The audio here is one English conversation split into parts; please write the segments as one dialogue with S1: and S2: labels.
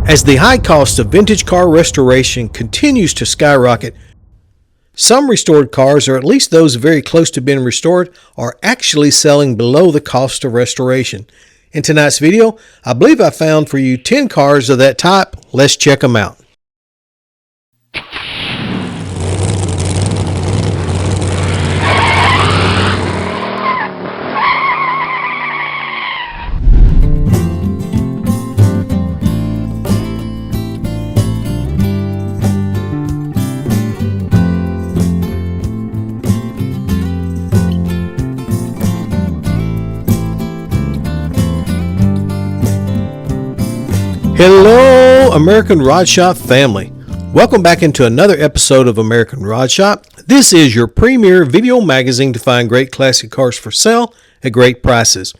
S1: As the high cost of vintage car restoration continues to skyrocket, some restored cars, or at least those very close to being restored, are actually selling below the cost of restoration. In tonight's video, I believe I found for you 10 cars of that type. Let's check them out. Hello, American Rod Shop family. Welcome back into another episode of American Rod Shop. This is your premier video magazine to find great classic cars for sale at great prices.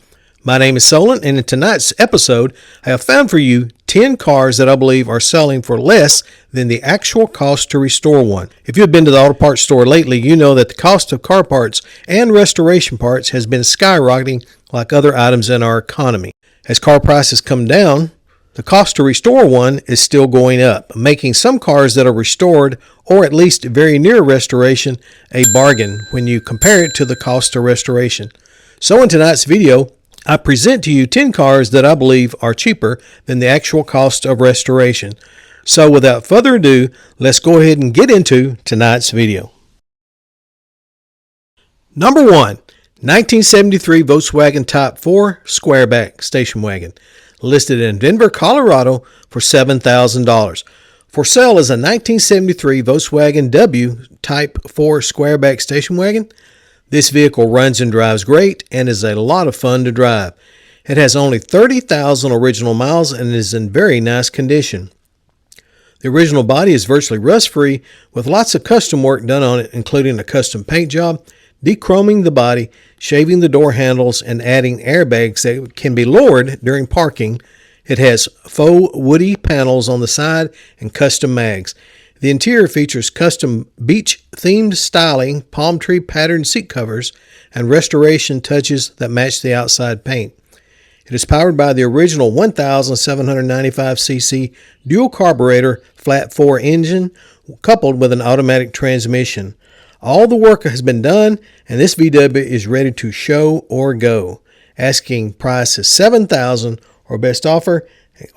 S1: My name is Solon, and in tonight's episode, I have found for you 10 cars that I believe are selling for less than the actual cost to restore one. If you've been to the auto parts store lately, you know that the cost of car parts and restoration parts has been skyrocketing like other items in our economy. As car prices come down, the cost to restore one is still going up, making some cars that are restored, or at least very near restoration, a bargain when you compare it to the cost of restoration. So in tonight's video, I present to you 10 cars that I believe are cheaper than the actual cost of restoration. So without further ado, let's go ahead and get into tonight's video. Number 1, 1973 Volkswagen Type 4 Squareback station wagon. Listed in Denver, Colorado for $7,000. For sale is a 1973 Volkswagen W Type 4 Squareback station wagon. This vehicle runs and drives great and is a lot of fun to drive. It has only 30,000 original miles and is in very nice condition. The original body is virtually rust-free with lots of custom work done on it, including a custom paint job, dechroming the body, shaving the door handles, and adding airbags that can be lowered during parking. It has faux woody panels on the side and custom mags. The interior features custom beach-themed styling, palm tree patterned seat covers, and restoration touches that match the outside paint. It is powered by the original 1,795cc dual carburetor flat 4 engine coupled with an automatic transmission. All the work has been done, and this VW is ready to show or go. Asking price is $7,000 or best offer.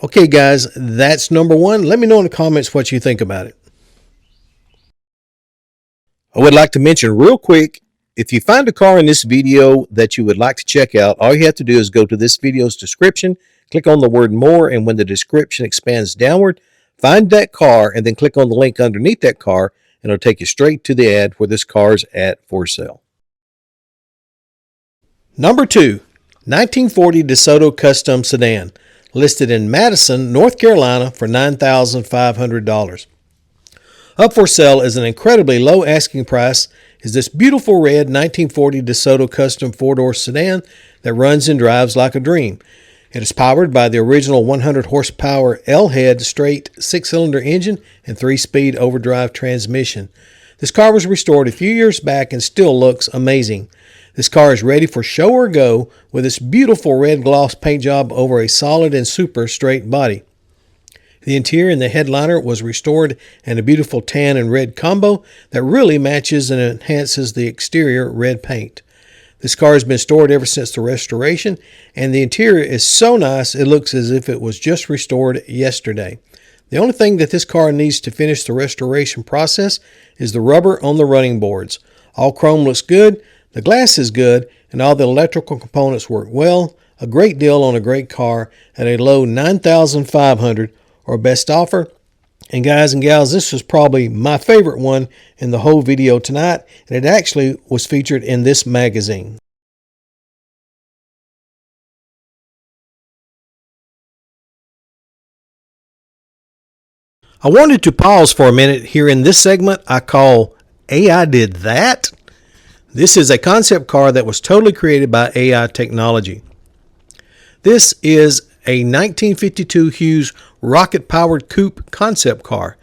S1: Okay, guys, that's number 1. Let me know in the comments what you think about it. I would like to mention real quick, if you find a car in this video that you would like to check out, all you have to do is go to this video's description, click on the word more, and when the description expands downward, find that car and then click on the link underneath that car, and it'll take you straight to the ad where this car's at for sale. Number 2, 1940 Desoto Custom Sedan, listed in Madison, North Carolina for $9,500. Up for sale is an incredibly low asking price is this beautiful red 1940 Desoto Custom 4-door sedan that runs and drives like a dream. It is powered by the original 100 horsepower L-head straight 6-cylinder engine and 3-speed overdrive transmission. This car was restored a few years back and still looks amazing. This car is ready for show or go with its beautiful red gloss paint job over a solid and super straight body. The interior and the headliner was restored in a beautiful tan and red combo that really matches and enhances the exterior red paint. This car has been stored ever since the restoration, and the interior is so nice it looks as if it was just restored yesterday. The only thing that this car needs to finish the restoration process is the rubber on the running boards. All chrome looks good, the glass is good, and all the electrical components work well. A great deal on a great car at a low $9,500 or best offer. And guys and gals, this was probably my favorite one in the whole video tonight, and it actually was featured in this magazine. I wanted to pause for a minute here in this segment I call AI Did That. This is a concept car that was totally created by AI technology. This is a 1952 Hughes rocket-powered coupe concept car.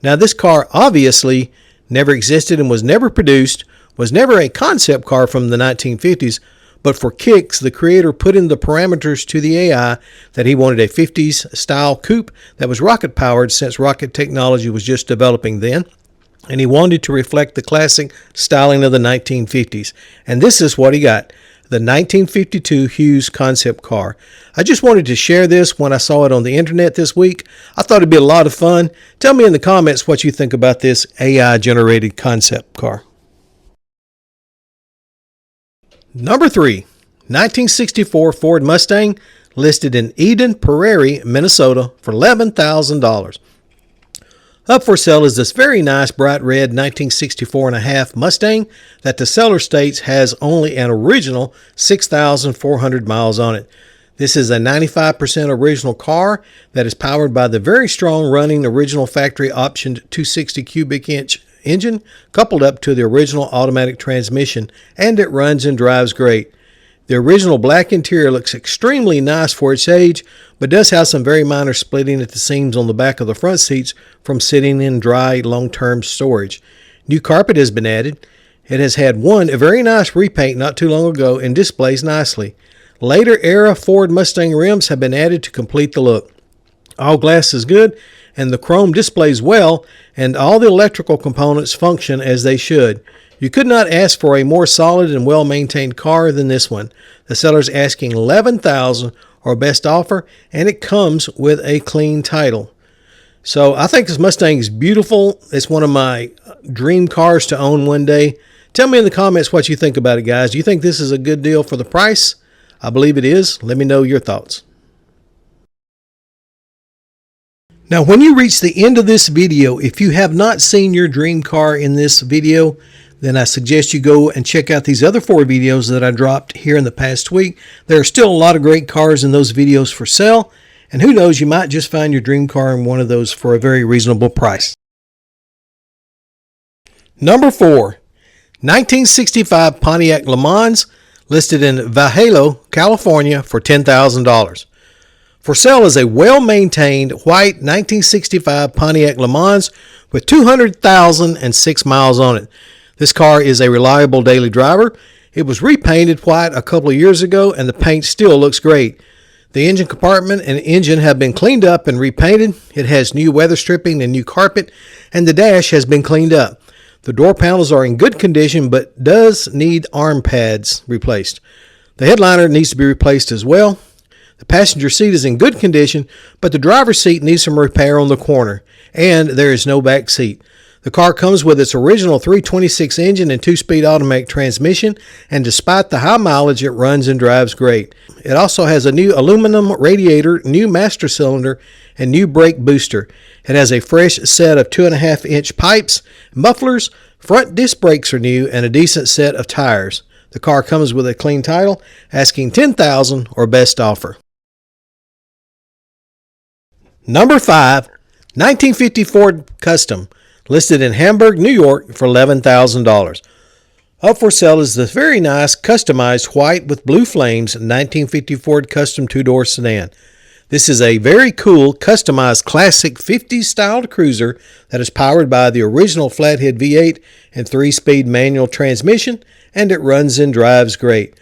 S1: Now, this car obviously never existed and was never produced, was never a concept car from the 1950s, but for kicks, the creator put in the parameters to the AI that he wanted a 50s style coupe that was rocket powered, since rocket technology was just developing then, and he wanted to reflect the classic styling of the 1950s. And this is what he got: the 1952 Hughes concept car. I just wanted to share this when I saw it on the internet this week. I thought it'd be a lot of fun. Tell me in the comments what you think about this AI generated concept car. Number 3, 1964 Ford Mustang, listed in Eden Prairie, Minnesota for $11,000. Up for sale is this very nice bright red 1964.5 Mustang that the seller states has only an original 6,400 miles on it. This is a 95% original car that is powered by the very strong running original factory optioned 260 cubic inch engine coupled up to the original automatic transmission, and it runs and drives great. The original black interior looks extremely nice for its age, but does have some very minor splitting at the seams on the back of the front seats from sitting in dry long-term storage. New carpet has been added. It has had a very nice repaint not too long ago and displays nicely. Later era Ford Mustang rims have been added to complete the look. All glass is good, and the chrome displays well, and all the electrical components function as they should. You could not ask for a more solid and well-maintained car than this one. The seller's asking $11,000 or best offer, and it comes with a clean title. So I think this Mustang is beautiful. It's one of my dream cars to own one day. Tell me in the comments what you think about it, guys. Do you think this is a good deal for the price? I believe it is. Let me know your thoughts. Now, when you reach the end of this video, if you have not seen your dream car in this video, then I suggest you go and check out these other 4 videos that I dropped here in the past week. There are still a lot of great cars in those videos for sale, and who knows, you might just find your dream car in one of those for a very reasonable price. Number 4, 1965 Pontiac Lemans, listed in Vallejo, California for $10,000. For sale is a well-maintained white 1965 Pontiac Lemans with 200,006 miles on it. This car is a reliable daily driver. It was repainted white a couple of years ago, and the paint still looks great. The engine compartment and engine have been cleaned up and repainted. It has new weather stripping and new carpet, and the dash has been cleaned up. The door panels are in good condition, but does need arm pads replaced. The headliner needs to be replaced as well. The passenger seat is in good condition, but the driver's seat needs some repair on the corner, and there is no back seat. The car comes with its original 326 engine and 2-speed automatic transmission, and despite the high mileage, it runs and drives great. It also has a new aluminum radiator, new master cylinder, and new brake booster. It has a fresh set of 2.5-inch pipes, mufflers, front disc brakes are new, and a decent set of tires. The car comes with a clean title, asking $10,000 or best offer. Number 5, 1950 Ford Custom, listed in Hamburg, New York for $11,000. Up for sale is this very nice customized white with blue flames 1950 Ford Custom 2-door sedan. This is a very cool customized classic 50s styled cruiser that is powered by the original flathead V8 and 3-speed manual transmission, and it runs and drives great.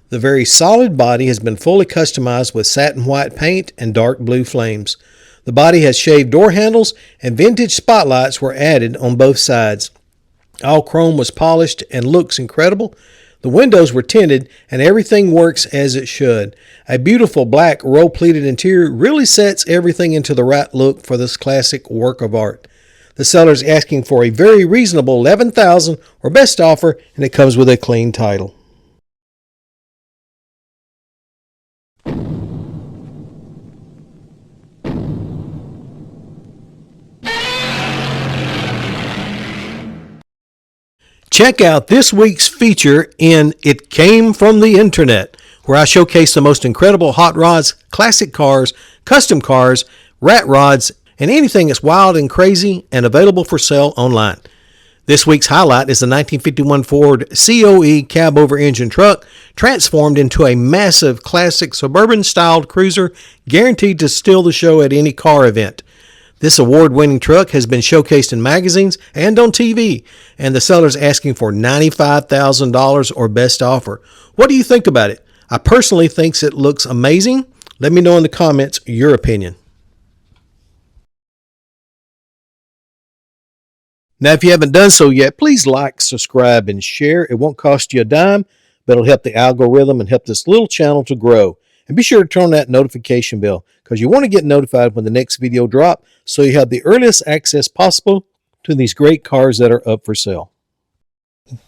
S1: The very solid body has been fully customized with satin white paint and dark blue flames. The body has shaved door handles, and vintage spotlights were added on both sides. All chrome was polished and looks incredible. The windows were tinted, and everything works as it should. A beautiful black roll-pleated interior really sets everything into the right look for this classic work of art. The seller is asking for a very reasonable $11,000 or best offer, and it comes with a clean title. Check out this week's feature in It Came From the Internet, where I showcase the most incredible hot rods, classic cars, custom cars, rat rods, and anything that's wild and crazy and available for sale online. This week's highlight is the 1951 Ford COE cab-over engine truck transformed into a massive classic suburban-styled cruiser guaranteed to steal the show at any car event. This award-winning truck has been showcased in magazines and on TV, and the seller's asking for $95,000 or best offer. What do you think about it? I personally think it looks amazing. Let me know in the comments your opinion. Now, if you haven't done so yet, please like, subscribe, and share. It won't cost you a dime, but it'll help the algorithm and help this little channel to grow. And be sure to turn on that notification bell because you want to get notified when the next video drops so you have the earliest access possible to these great cars that are up for sale.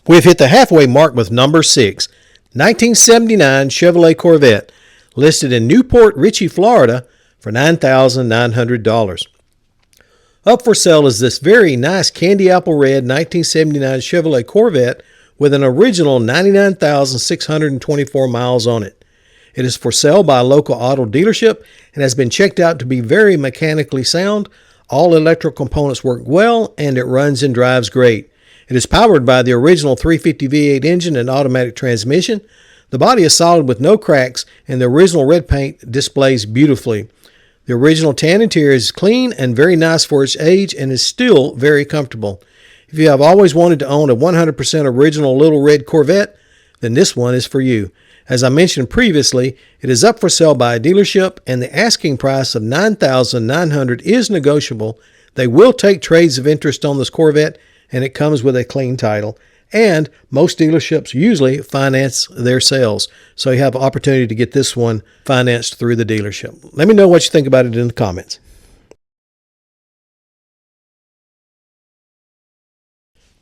S1: We've hit the halfway mark with number 6, 1979 Chevrolet Corvette, listed in Newport Richey, Florida for $9,900. Up for sale is this very nice candy apple red 1979 Chevrolet Corvette with an original 99,624 miles on it. It is for sale by a local auto dealership and has been checked out to be very mechanically sound. All electrical components work well and it runs and drives great. It is powered by the original 350 V8 engine and automatic transmission. The body is solid with no cracks and the original red paint displays beautifully. The original tan interior is clean and very nice for its age and is still very comfortable. If you have always wanted to own a 100% original little red Corvette, then this one is for you. As I mentioned previously, it is up for sale by a dealership and the asking price of $9,900 is negotiable. They will take trades of interest on this Corvette and it comes with a clean title. And most dealerships usually finance their sales. So you have an opportunity to get this one financed through the dealership. Let me know what you think about it in the comments.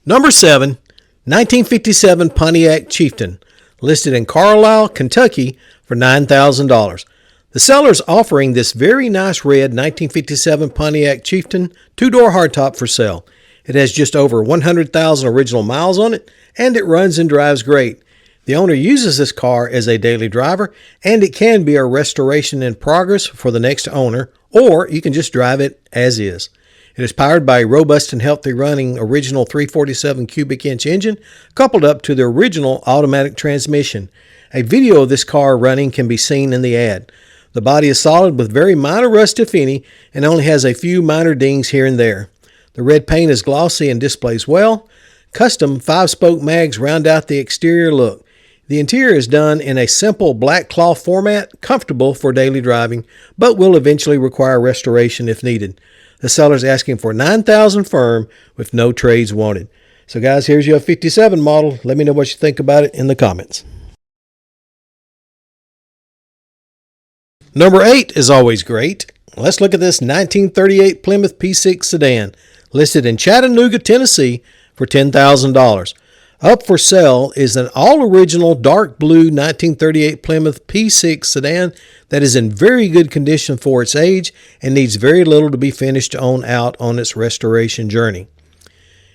S1: Number 7, 1957 Pontiac Chieftain, listed in Carlisle, Kentucky for $9,000. The seller is offering this very nice red 1957 Pontiac Chieftain 2-door hardtop for sale. It has just over 100,000 original miles on it, and it runs and drives great. The owner uses this car as a daily driver, and it can be a restoration in progress for the next owner, or you can just drive it as is. It is powered by a robust and healthy running original 347 cubic inch engine, coupled up to the original automatic transmission. A video of this car running can be seen in the ad. The body is solid with very minor rust if any, and only has a few minor dings here and there. The red paint is glossy and displays well. Custom 5-spoke mags round out the exterior look. The interior is done in a simple black cloth format, comfortable for daily driving, but will eventually require restoration if needed. The seller is asking for $9,000 firm with no trades wanted. So guys, here's your 57 model. Let me know what you think about it in the comments. Number 8 is always great. Let's look at this 1938 Plymouth P6 Sedan, listed in Chattanooga, Tennessee for $10,000. Up for sale is an all-original dark blue 1938 Plymouth P6 Sedan that is in very good condition for its age and needs very little to be finished on out on its restoration journey.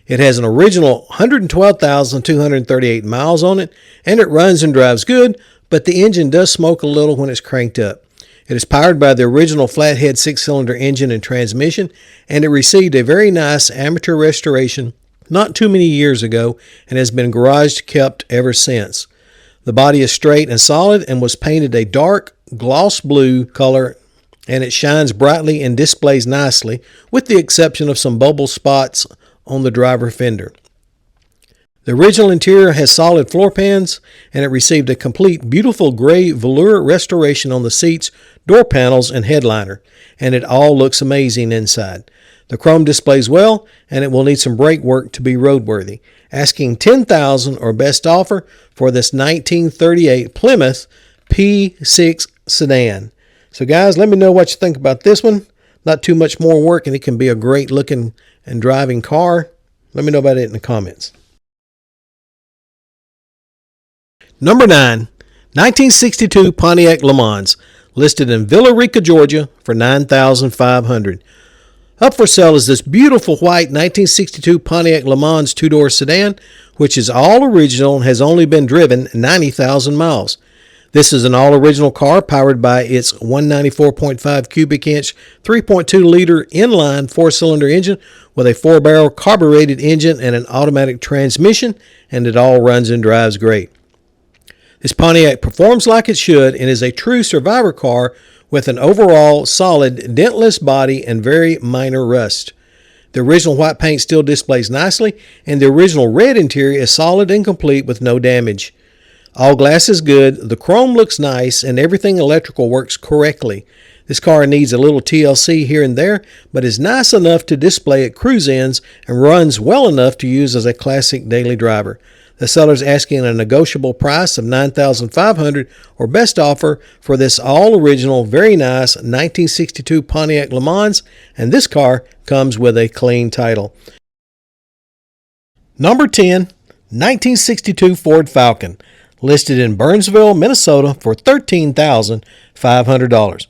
S1: It has an original 112,238 miles on it, and it runs and drives good, but the engine does smoke a little when it's cranked up. It is powered by the original flathead 6-cylinder engine and transmission, and it received a very nice amateur restoration not too many years ago and has been garage kept ever since. The body is straight and solid and was painted a dark gloss blue color, and it shines brightly and displays nicely with the exception of some bubble spots on the driver fender. The original interior has solid floor pans, and it received a complete beautiful gray velour restoration on the seats, door panels, and headliner, and it all looks amazing inside. The chrome displays well, and it will need some brake work to be roadworthy. Asking $10,000 or best offer for this 1938 Plymouth P6 Sedan. So guys, let me know what you think about this one. Not too much more work, and it can be a great looking and driving car. Let me know about it in the comments. Number 9, 1962 Pontiac Lemans, listed in Villa Rica, Georgia for $9,500. Up for sale is this beautiful white 1962 Pontiac Lemans 2-door sedan, which is all original and has only been driven 90,000 miles. This is an all-original car powered by its 194.5 cubic inch 3.2-liter inline 4-cylinder engine with a 4-barrel carbureted engine and an automatic transmission, and it all runs and drives great. This Pontiac performs like it should and is a true survivor car with an overall solid dentless body and very minor rust. The original white paint still displays nicely, and the original red interior is solid and complete with no damage. All glass is good, the chrome looks nice, and everything electrical works correctly. This car needs a little TLC here and there, but is nice enough to display at cruise ends and runs well enough to use as a classic daily driver. The seller's asking a negotiable price of $9,500 or best offer for this all-original, very nice 1962 Pontiac Lemans, and this car comes with a clean title. Number 10, 1962 Ford Falcon, listed in Burnsville, Minnesota for $13,500.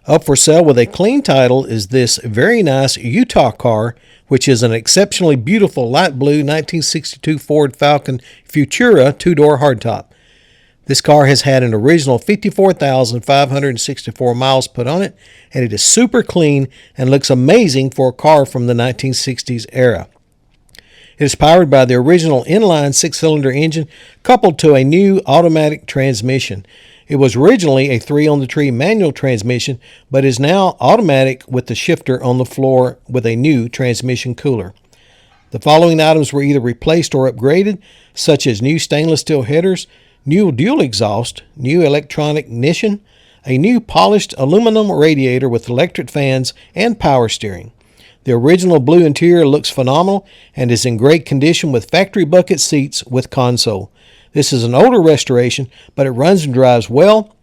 S1: Up for sale with a clean title is this very nice Utah car, which is an exceptionally beautiful light blue 1962 Ford Falcon Futura two-door hardtop. This car has had an original 54,564 miles put on it, and it is super clean and looks amazing for a car from the 1960s era. It is powered by the original inline six-cylinder engine coupled to a new automatic transmission. It was originally a 3-on-the-tree manual transmission, but is now automatic with the shifter on the floor with a new transmission cooler. The following items were either replaced or upgraded, such as new stainless steel headers, new dual exhaust, new electronic ignition, a new polished aluminum radiator with electric fans, and power steering. The original blue interior looks phenomenal and is in great condition with factory bucket seats with console. This is an older restoration, but it runs and drives well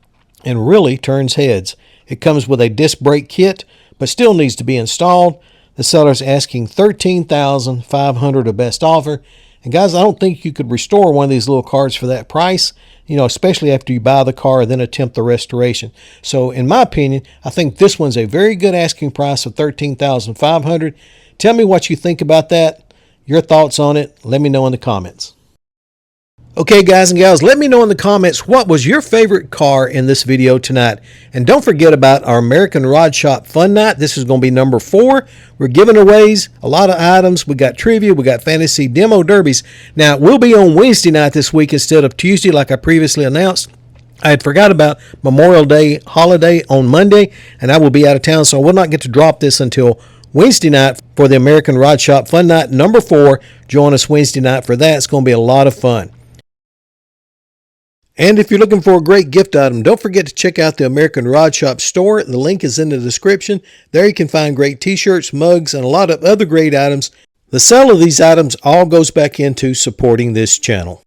S1: and really turns heads. It comes with a disc brake kit, but still needs to be installed. The seller's asking $13,500 a best offer. And guys, I don't think you could restore one of these little cars for that price, especially after you buy the car and then attempt the restoration. So in my opinion, I think this one's a very good asking price of $13,500. Tell me what you think about that, your thoughts on it. Let me know in the comments. Okay, guys and gals, let me know in the comments what was your favorite car in this video tonight. And don't forget about our American Rod Shop Fun Night. This is going to be number 4. We're giving away a lot of items. We got trivia. We got fantasy demo derbies. Now, we'll be on Wednesday night this week instead of Tuesday like I previously announced. I had forgot about Memorial Day holiday on Monday, and I will be out of town, so I will not get to drop this until Wednesday night for the American Rod Shop Fun Night number 4. Join us Wednesday night for that. It's going to be a lot of fun. And if you're looking for a great gift item, don't forget to check out the American Rod Shop store. The link is in the description. There you can find great t-shirts, mugs, and a lot of other great items. The sale of these items all goes back into supporting this channel.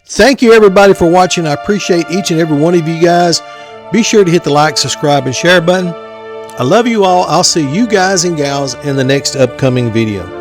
S1: Thank you everybody for watching. I appreciate each and every one of you guys. Be sure to hit the like, subscribe, and share button. I love you all. I'll see you guys and gals in the next upcoming video.